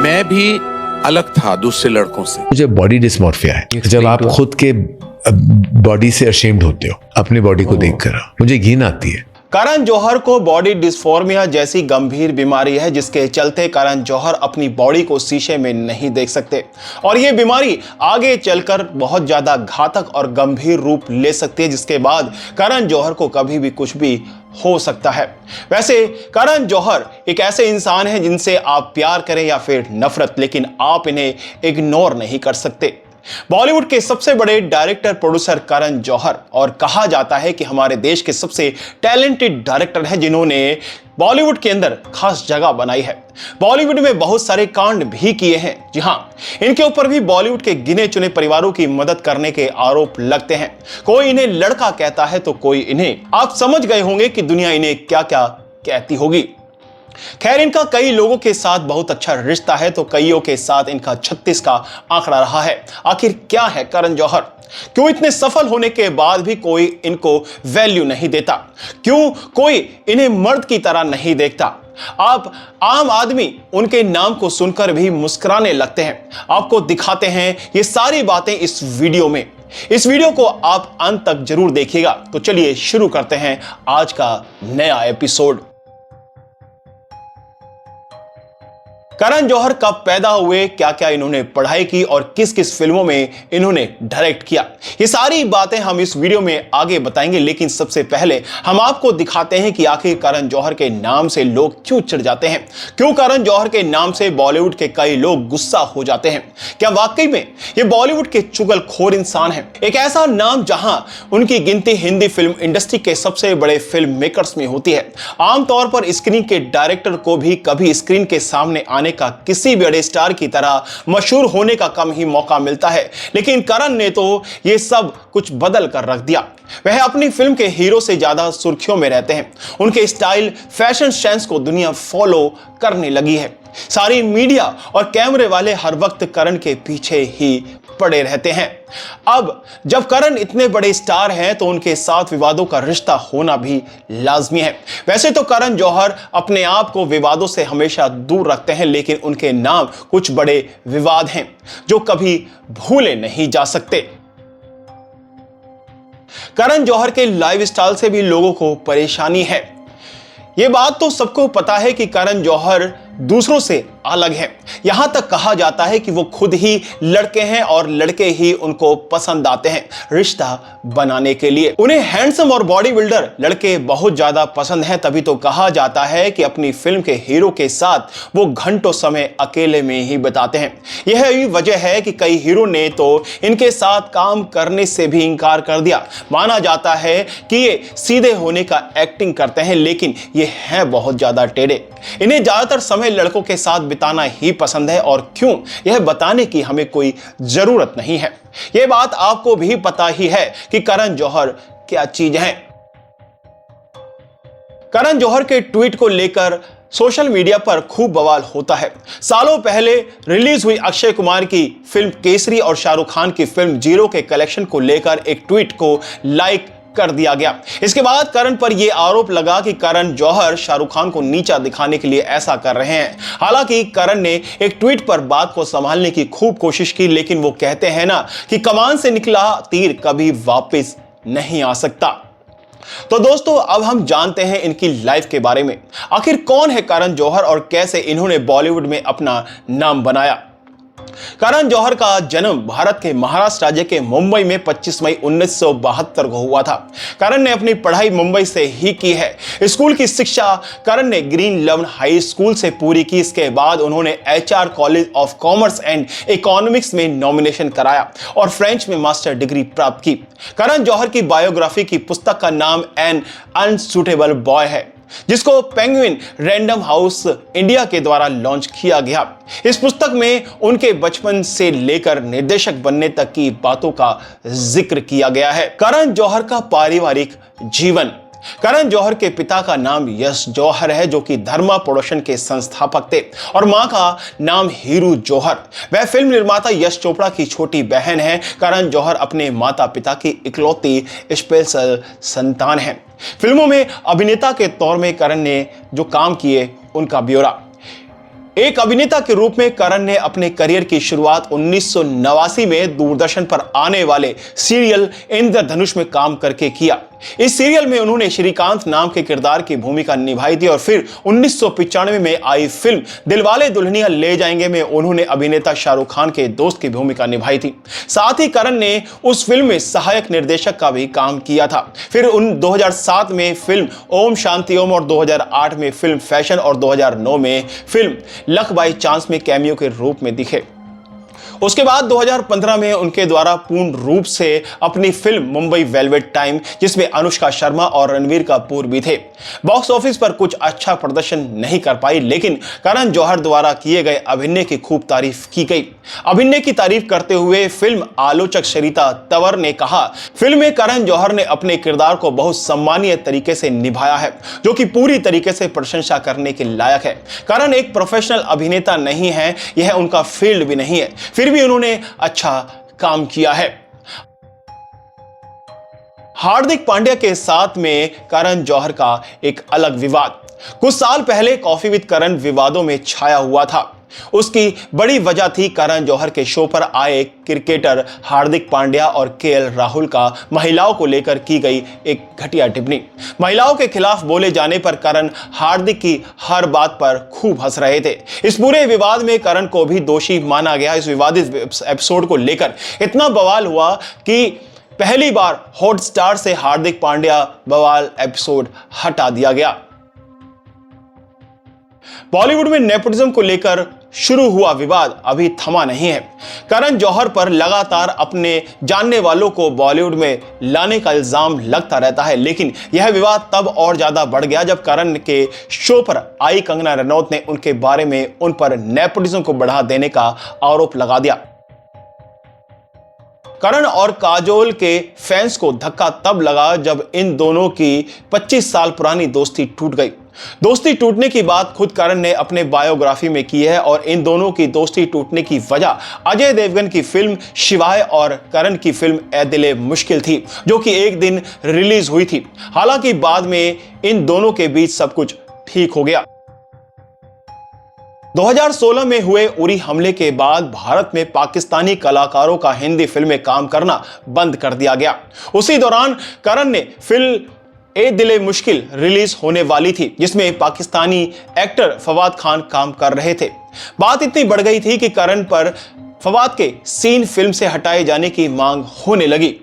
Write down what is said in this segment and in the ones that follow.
मैं भी अलग था दूसरे लड़कों से। मुझे बॉडी डिस्मॉर्फिया है, जब आप खुद के बॉडी से अशेम्ड होते हो अपनी बॉडी को देखकर, मुझे घिन आती है। करण जौहर को बॉडी डिस्फॉर्मिया जैसी गंभीर बीमारी है, जिसके चलते करण जौहर अपनी बॉडी को शीशे में नहीं देख सकते और ये बीमारी आगे चलकर बहुत ज्यादा घातक और गंभीर रूप ले सकती है, जिसके बाद करण जौहर को कभी भी कुछ भी हो सकता है। वैसे करण जौहर एक ऐसे इंसान हैं जिनसे आप प्यार करें या फिर नफरत, लेकिन आप इन्हें इग्नोर नहीं कर सकते। बॉलीवुड के सबसे बड़े डायरेक्टर प्रोड्यूसर करण जौहर, और कहा जाता है कि हमारे देश के सबसे टैलेंटेड डायरेक्टर हैं जिन्होंने बॉलीवुड के अंदर खास जगह बनाई है। बॉलीवुड में बहुत सारे कांड भी किए हैं। जी हां, इनके ऊपर भी बॉलीवुड के गिने चुने परिवारों की मदद करने के आरोप लगते हैं। कोई इन्हें लड़का कहता है तो कोई इन्हें, आप समझ गए होंगे कि दुनिया इन्हें क्या क्या कहती होगी। खैर, इनका कई लोगों के साथ बहुत अच्छा रिश्ता है तो कईयों के साथ इनका 36 का आंकड़ा रहा है। आखिर क्या है करण जौहर? क्यों इतने सफल होने के बाद भी कोई इनको वैल्यू नहीं देता? क्यों कोई इन्हें मर्द की तरह नहीं देखता? आप आम आदमी उनके नाम को सुनकर भी मुस्कुराने लगते हैं। आपको दिखाते हैं ये सारी बातें इस वीडियो में। इस वीडियो को आप अंत तक जरूर देखिएगा। तो चलिए शुरू करते हैं आज का नया एपिसोड। करण जौहर कब पैदा हुए, क्या क्या इन्होंने पढ़ाई की और किस किस फिल्मों में इन्होंने डायरेक्ट किया, ये सारी बातें हम इस वीडियो में आगे बताएंगे। लेकिन सबसे पहले हम आपको दिखाते हैं कि आखिर करण जौहर के नाम से लोग क्यों चिढ़ जाते हैं, क्यों करण जौहर के नाम से बॉलीवुड के कई लोग गुस्सा हो जाते हैं। क्या वाकई में ये बॉलीवुड के चुगलखोर इंसान हैं? एक ऐसा नाम जहां उनकी गिनती हिंदी फिल्म इंडस्ट्री के सबसे बड़े फिल्म मेकर्स में होती है। आमतौर पर स्क्रीन के डायरेक्टर को भी कभी स्क्रीन के सामने आने का, किसी बड़े स्टार की तरह मशहूर होने का कम ही मौका मिलता है, लेकिन करण ने तो ये सब कुछ बदल कर रख दिया। वह अपनी फिल्म के हीरो से ज्यादा सुर्खियों में रहते हैं। उनके स्टाइल, फैशन सेंस को दुनिया फॉलो करने लगी है। सारी मीडिया और कैमरे वाले हर वक्त करण के पीछे ही पड़े रहते हैं। अब जब करण इतने बड़े स्टार हैं तो उनके साथ विवादों का रिश्ता होना भी लाजमी है। वैसे तो करण जौहर अपने आप को विवादों से हमेशा दूर रखते हैं, लेकिन उनके नाम कुछ बड़े विवाद हैं जो कभी भूले नहीं जा सकते। करण जौहर के लाइफस्टाइल से भी लोगों को परेशानी है। यह बात तो सबको पता है कि करण जौहर दूसरों से अलग है। यहां तक कहा जाता है कि वो खुद ही लड़के हैं और लड़के ही उनको पसंद आते हैं रिश्ता बनाने के लिए। उन्हें हैंडसम और बॉडी बिल्डर लड़के बहुत ज्यादा पसंद हैं। तभी तो कहा जाता है कि अपनी फिल्म के हीरो के साथ वो घंटों समय अकेले में ही बिताते हैं। यही वजह है कि कई हीरो ने तो इनके साथ काम करने से भी इंकार कर दिया। माना जाता है कि ये सीधे होने का एक्टिंग करते हैं, लेकिन ये हैं बहुत ज्यादा टेढ़े। इन्हें ज्यादातर समय लड़कों के साथ बिताना ही पसंद है, और क्यों, यह बताने की हमें कोई जरूरत नहीं है। यह बात आपको भी पता ही है कि करण जौहर क्या चीज है। करण जौहर के ट्वीट को लेकर सोशल मीडिया पर खूब बवाल होता है। सालों पहले रिलीज हुई अक्षय कुमार की फिल्म केसरी और शाहरुख खान की फिल्म जीरो के कलेक्शन को लेकर एक ट्वीट को लाइक कर दिया गया। इसके बाद करण पर यह आरोप लगा कि करण जौहर शाहरुख खान को नीचा दिखाने के लिए ऐसा कर रहे हैं। हालांकि करण ने एक ट्वीट पर बात को संभालने की खूब कोशिश की, लेकिन वो कहते हैं ना कि कमान से निकला तीर कभी वापस नहीं आ सकता। तो दोस्तों, अब हम जानते हैं इनकी लाइफ के बारे में। आखिर कौन है करण जौहर और कैसे इन्होंने बॉलीवुड में अपना नाम बनाया। करण जौहर का जन्म भारत के महाराष्ट्र राज्य के मुंबई में 25 मई 1972 को हुआ था। करण ने अपनी पढ़ाई मुंबई से ही की है। स्कूल की शिक्षा करण ने ग्रीन लवन हाई स्कूल से पूरी की। इसके बाद उन्होंने HR college of commerce and economics में नॉमिनेशन कराया और फ्रेंच में मास्टर डिग्री प्राप्त की। करण जौहर की बायोग्राफी की पुस्तक का नाम एन अनसुटेबल बॉय है, जिसको पेंगुइन रैंडम हाउस इंडिया के द्वारा लॉन्च किया गया। इस पुस्तक में उनके बचपन से लेकर निर्देशक बनने तक की बातों का जिक्र किया गया है। करण जौहर का पारिवारिक जीवन। करण जौहर के पिता का नाम यश जौहर है, जो कि धर्मा प्रोडक्शन के संस्थापक थे, और मां का नाम हीरू जौहर। वह फिल्म निर्माता यश चोपड़ा की छोटी बहन है। करण जौहर अपने माता पिता की इकलौती स्पेशल संतान है। फिल्मों में अभिनेता के तौर में करण ने जो काम किए उनका ब्यौरा। एक अभिनेता के रूप में करण ने अपने करियर की शुरुआत 1989 में दूरदर्शन पर आने वाले सीरियल इंद्रधनुष में काम करके किया। इस सीरियल में उन्होंने श्रीकांत नाम के किरदार की भूमिका निभाई थी और फिर 1995 में आई फिल्म दिलवाले दुल्हनिया ले जाएंगे में उन्होंने अभिनेता शाहरुख खान के दोस्त की भूमिका निभाई थी। साथ ही करण ने उस फिल्म में सहायक निर्देशक का भी काम किया था। फिर 2007 में फिल्म ओम शांति ओम और 2008 में फिल्म फैशन और 2009 में फिल्म लक बाई चांस में कैमियो के रूप में दिखे। उसके बाद 2015 में उनके द्वारा पूर्ण रूप से अपनी फिल्म मुंबई वेलवेट टाइम, जिसमें अनुष्का शर्मा और रणवीर कपूर भी थे, बॉक्स ऑफिस पर कुछ अच्छा प्रदर्शन नहीं कर पाई, लेकिन करण जौहर द्वारा किए गए अभिनय की खूब तारीफ की गई। अभिनय की तारीफ करते हुए फिल्म आलोचक सरिता तंवर ने कहा, फिल्म में करण जौहर ने अपने किरदार को बहुत सम्मानीय तरीके से निभाया है, जो कि पूरी तरीके से प्रशंसा करने के लायक है। करण एक प्रोफेशनल अभिनेता नहीं है, यह उनका फील्ड भी नहीं है, फिर भी उन्होंने अच्छा काम किया है। हार्दिक पांड्या के साथ में करण जौहर का एक अलग विवाद कुछ साल पहले कॉफी विद करण विवादों में छाया हुआ था। उसकी बड़ी वजह थी करण जौहर के शो पर आए क्रिकेटर हार्दिक पांड्या और केएल राहुल का महिलाओं को लेकर की गई एक घटिया टिप्पणी। महिलाओं के खिलाफ बोले जाने पर करण हार्दिक की हर बात पर खूब हंस रहे थे। इस पूरे विवाद में करण को भी दोषी माना गया। इस विवादित एपिसोड को लेकर इतना बवाल हुआ कि पहली बार हॉटस्टार से हार्दिक पांड्या बवाल एपिसोड हटा दिया गया। बॉलीवुड में नेपोटिज्म को लेकर शुरू हुआ विवाद अभी थमा नहीं है। करण जौहर पर लगातार अपने जानने वालों को बॉलीवुड में लाने का इल्जाम लगता रहता है, लेकिन यह विवाद तब और ज्यादा बढ़ गया जब करण के शो पर आई कंगना रनौत ने उनके बारे में उन पर नेपोटिज्म को बढ़ा देने का आरोप लगा दिया। करण और काजोल के फैंस को धक्का तब लगा जब इन दोनों की 25 साल पुरानी दोस्ती टूट गई। दोस्ती टूटने की बात खुद करण ने अपने बायोग्राफी में की है और इन दोनों की दोस्ती टूटने की वजह अजय देवगन की फिल्म शिवाय और करण की फिल्म ए दिले मुश्किल थी, जो कि एक दिन रिलीज हुई थी। हालांकि बाद में इन दोनों के बीच सब कुछ ठीक हो गया। 2016 में हुए उरी हमले के बाद भारत में पाकिस्तानी कलाकारों का हिंदी फिल्म में काम करना बंद कर दिया गया। उसी दौरान करण ने फिल्म ए दिले मुश्किल रिलीज होने वाली थी, जिसमें पाकिस्तानी एक्टर फवाद खान काम कर रहे थे। बात इतनी बढ़ गई थी कि करण पर फवाद के सीन फिल्म से हटाए जाने की मांग होने लगी,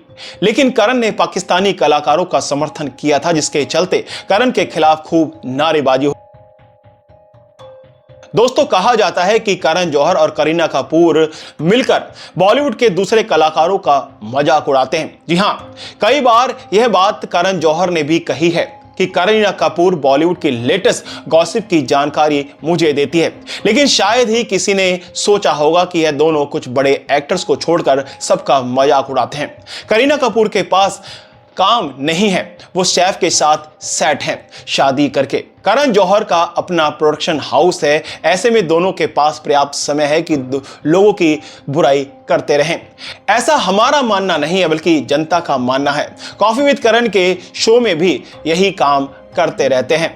लेकिन करण ने पाकिस्तानी कलाकारों का समर्थन किया था, जिसके चलते करण के खिलाफ खूब नारेबाजी। दोस्तों, कहा जाता है कि करण जौहर और करीना कपूर मिलकर बॉलीवुड के दूसरे कलाकारों का मजाक उड़ाते हैं। जी हां, कई बार यह बात करण जौहर ने भी कही है कि करीना कपूर बॉलीवुड की लेटेस्ट गॉसिप की जानकारी मुझे देती है, लेकिन शायद ही किसी ने सोचा होगा कि यह दोनों कुछ बड़े एक्टर्स को छोड़कर सबका मजाक उड़ाते हैं। करीना कपूर के पास काम नहीं है, वो सैफ के साथ सेट हैं शादी करके। करण जौहर का अपना प्रोडक्शन हाउस है, ऐसे में दोनों के पास पर्याप्त समय है कि लोगों की बुराई करते रहें। ऐसा हमारा मानना नहीं है, बल्कि जनता का मानना है। कॉफी विद करण के शो में भी यही काम करते रहते हैं।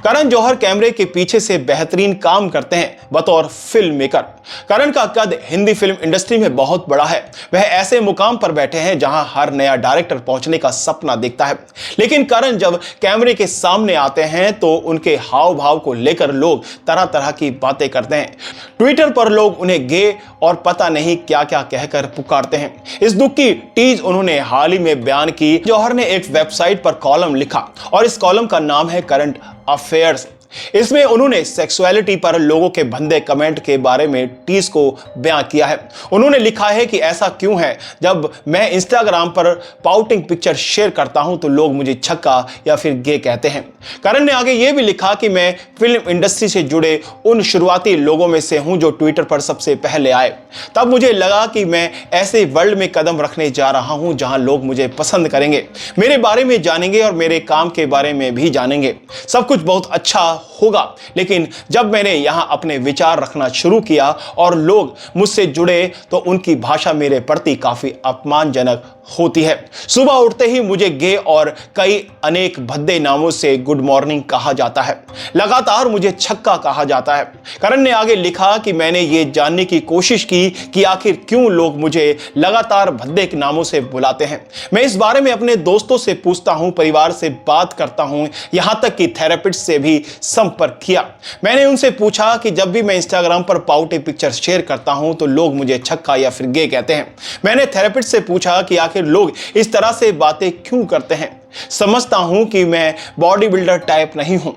करण जौहर कैमरे के पीछे से बेहतरीन काम करते हैं बतौर फिल्म मेकर। करण का कद हिंदी फिल्म इंडस्ट्री में बहुत बड़ा है। वह ऐसे मुकाम पर बैठे हैं जहां हर नया डायरेक्टर पहुंचने का सपना देखता है, लेकिन करण जब कैमरे के सामने आते हैं तो उनके हाव भाव को लेकर लोग तरह तरह की बातें करते हैं। ट्विटर पर लोग उन्हें गे और पता नहीं क्या क्या कहकर पुकारते हैं। इस दुख की टीज उन्होंने हाल ही में बयान की। जौहर ने एक वेबसाइट पर कॉलम लिखा और इस कॉलम का नाम है करंट अफेयर्स। इसमें उन्होंने सेक्सुअलिटी पर लोगों के भंदे कमेंट के बारे में टीज को बयां किया है। उन्होंने लिखा है कि ऐसा क्यों है, जब मैं इंस्टाग्राम पर पाउटिंग पिक्चर शेयर करता हूं तो लोग मुझे छक्का या फिर गे कहते हैं। करण ने आगे यह भी लिखा कि मैं फिल्म इंडस्ट्री से जुड़े उन शुरुआती लोगों में से हूं जो ट्विटर पर सबसे पहले आए। तब मुझे लगा कि मैं ऐसे वर्ल्ड में कदम रखने जा रहा हूं जहां लोग मुझे पसंद करेंगे, मेरे बारे में जानेंगे और मेरे काम के बारे में भी जानेंगे। सब कुछ बहुत अच्छा होगा, लेकिन जब मैंने यहाँ अपने विचार रखना शुरू किया और लोग मुझसे जुड़े तो उनकी भाषा मेरे प्रति काफी अपमानजनक होती है। सुबह उठते ही मुझे गे और कई अनेक भद्दे नामों से गुड मॉर्निंग कहा जाता है। लगातार मुझे छक्का कहा जाता है। करण ने आगे लिखा कि मैंने ये जानने की कोशिश की कि आखिर क्यों लोग मुझे लगातार भद्दे के नामों से बुलाते हैं। मैं इस बारे में अपने दोस्तों से पूछता हूं, परिवार से बात करता हूं, यहां तक कि थेरेपिस्ट से भी संपर्क किया। मैंने उनसे पूछा कि जब भी मैं इंस्टाग्राम पर पाउटे पिक्चर शेयर करता हूं तो लोग मुझे छक्का या फिर गे कहते हैं। मैंने थेरेपिस्ट से पूछा कि आखिर लोग इस तरह से बातें क्यों करते हैं। समझता हूं कि मैं बॉडी बिल्डर टाइप नहीं हूं।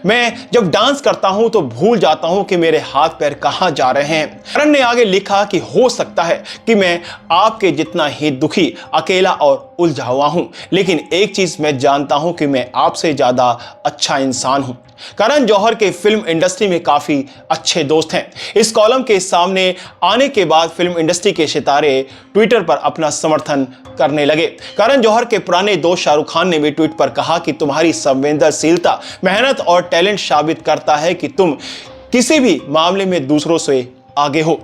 मैं जब डांस करता हूं तो भूल जाता हूं कि मेरे हाथ पैर कहां जा रहे हैं। करण ने आगे लिखा कि हो सकता है कि मैं आपके जितना ही दुखी, अकेला और उलझा हुआ हूं, लेकिन एक चीज मैं जानता हूं कि मैं आपसे ज्यादा अच्छा इंसान हूं। करण जौहर के फिल्म इंडस्ट्री में काफी अच्छे दोस्त हैं। इस कॉलम के सामने आने के बाद फिल्म इंडस्ट्री के सितारे ट्विटर पर अपना समर्थन करने लगे। करण जौहर के पुराने दोस्त शाहरुख खान ने भी ट्वीट पर कहा कि तुम्हारी संवेदनशीलता, मेहनत और टैलेंट साबित करता है कि तुम किसी भी मामले में दूसरों से आगे हो।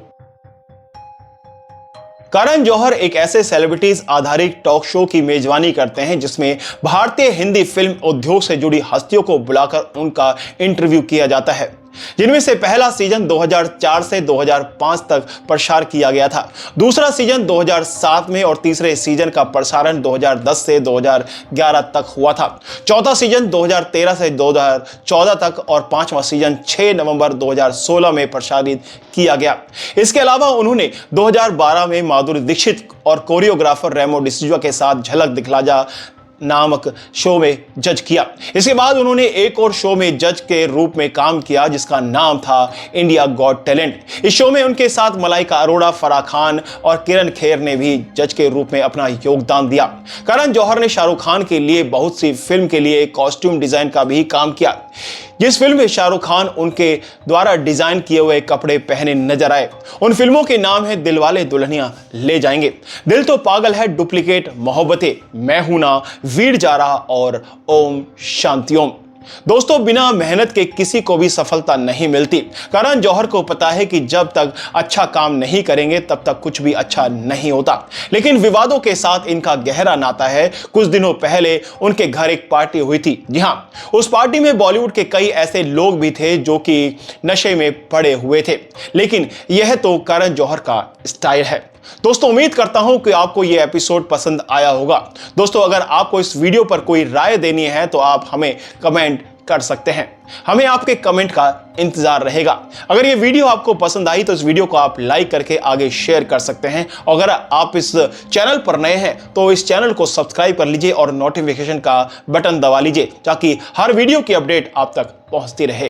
करण जौहर एक ऐसे सेलिब्रिटीज आधारित टॉक शो की मेजबानी करते हैं जिसमें भारतीय हिंदी फिल्म उद्योग से जुड़ी हस्तियों को बुलाकर उनका इंटरव्यू किया जाता है, जिनमें से पहला सीजन 2004 से 2005 तक प्रसार किया गया था, दूसरा सीजन 2007 में और तीसरे सीजन का प्रसारण 2010 से 2011 तक हुआ था। चौथा सीजन 2013 से 2014 तक और पांचवा सीजन 6 नवंबर 2016 में प्रसारित किया गया। इसके अलावा उन्होंने 2012 में माधुरी दीक्षित और कोरियोग्राफर रेमो डिसूजा के साथ झलक दिखला जा नामक शो में जज किया। इसके बाद उन्होंने एक और शो में जज के रूप में काम किया जिसका नाम था इंडिया गॉट टैलेंट। इस शो में उनके साथ मलाइका अरोड़ा, फराह खान और किरण खेर ने भी जज के रूप में अपना योगदान दिया। करण जौहर ने शाहरुख खान के लिए बहुत सी फिल्म के लिए कॉस्ट्यूम डिजाइन का भी काम किया। जिस फिल्म में शाहरुख खान उनके द्वारा डिजाइन किए हुए कपड़े पहने नजर आए, उन फिल्मों के नाम है दिलवाले दुल्हनिया ले जाएंगे, दिल तो पागल है, डुप्लीकेट, मोहब्बतें, मैं हूं ना, वीर जारा और ओम शांति ओम। दोस्तों, बिना मेहनत के किसी को भी सफलता नहीं मिलती। करण जौहर को पता है कि जब तक अच्छा काम नहीं करेंगे तब तक कुछ भी अच्छा नहीं होता, लेकिन विवादों के साथ इनका गहरा नाता है। कुछ दिनों पहले उनके घर एक पार्टी हुई थी। जी हां, उस पार्टी में बॉलीवुड के कई ऐसे लोग भी थे जो कि नशे में पड़े हुए थे, लेकिन यह तो करण जौहर का स्टाइल है। दोस्तों, उम्मीद करता हूं कि आपको यह एपिसोड पसंद आया होगा। दोस्तों, अगर आपको इस वीडियो पर कोई राय देनी है तो आप हमें कमेंट कर सकते हैं। हमें आपके कमेंट का इंतजार रहेगा। अगर ये वीडियो आपको पसंद आई तो इस वीडियो को आप लाइक करके आगे शेयर कर सकते हैं, और अगर आप इस चैनल पर नए हैं तो इस चैनल को सब्सक्राइब कर लीजिए और नोटिफिकेशन का बटन दबा लीजिए ताकि हर वीडियो की अपडेट आप तक पहुंचती रहे।